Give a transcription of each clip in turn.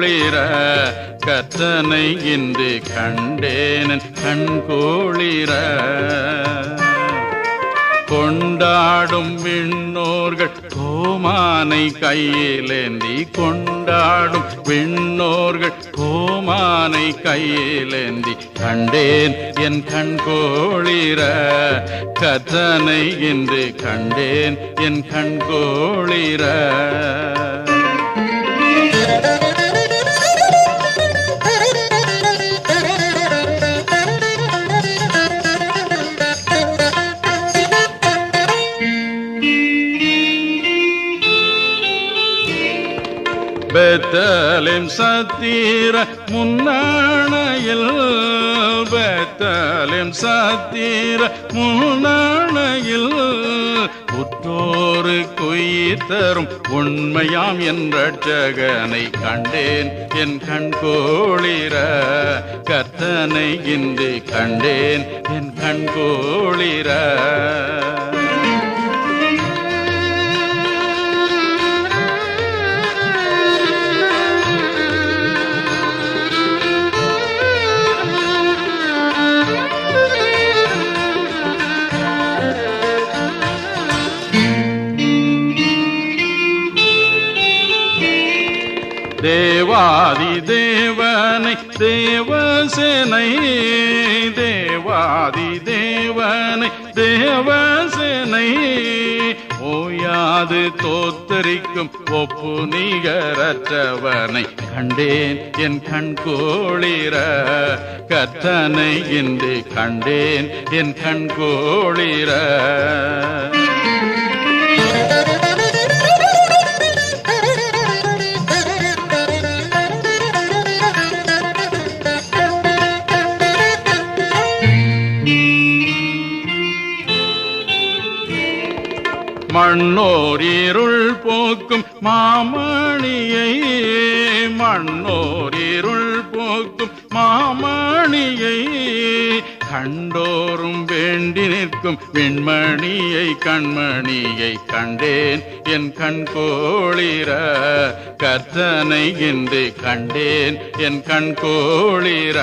கண்கோளிர கத்தனை இன்று கண்டேனன் கண்கோளிர கொண்டாடும் விண்ணோர்கள் கோமானை கையிலேந்தி கொண்டாடும் விண்ணோர்கள் கோமானை கையிலேந்தி கண்டேன் என் கண்கோளிர கத்தனை இன்று கண்டேன் என் கண்கோளிர பெத்தலேம் சத்திர முன்னாணையில் பெத்தலேம் சத்திர முன்னாணையில் உற்றோரு குயிர் தரும் உண்மையாம் என் ரட்சகனை கண்டேன் என் கண்கோளிர கர்த்தனை இன்று கண்டேன் என் கண்கோளிர தேவாதி தேவனை தேவசேனை தேவாதி தேவனை தேவசேனை ஓயாது தோத்தரிக்கும் ஒப்பு நிகரற்றவனை கண்டேன் என் கண்கோளிர கர்த்தனை இன்று கண்டேன் என் கண்கோளிர மண்ணோர் இருள் போக்கும் மாமணியை மண்ணோர் இருள் போக்கும் மாமணியை கண்டோரும் வேண்டி நிற்கும் விண்மணியை கண்மணியை கண்டேன் என் கண்கோளிர கர்த்தனை இன்று கண்டேன் என் கண்கோளிர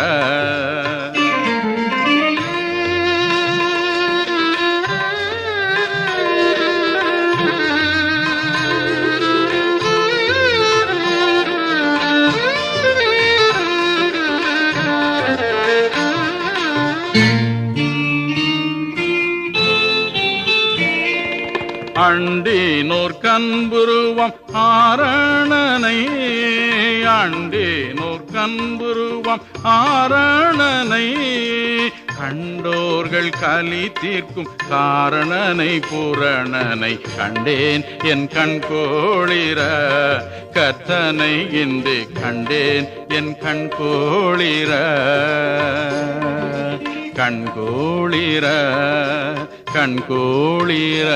அண்டேனோர் கண்புருவம் ஆரணனை அண்டேனோர் கண்புருவம் ஆரணனை கண்டோர்கள் கலி தீர்க்கும் காரணனை பூரணனை கண்டேன் என் கண்கோளிர கர்த்தனை இன்று கண்டேன் என் கண்கோளிர கண்கோளிர கண்கோளிர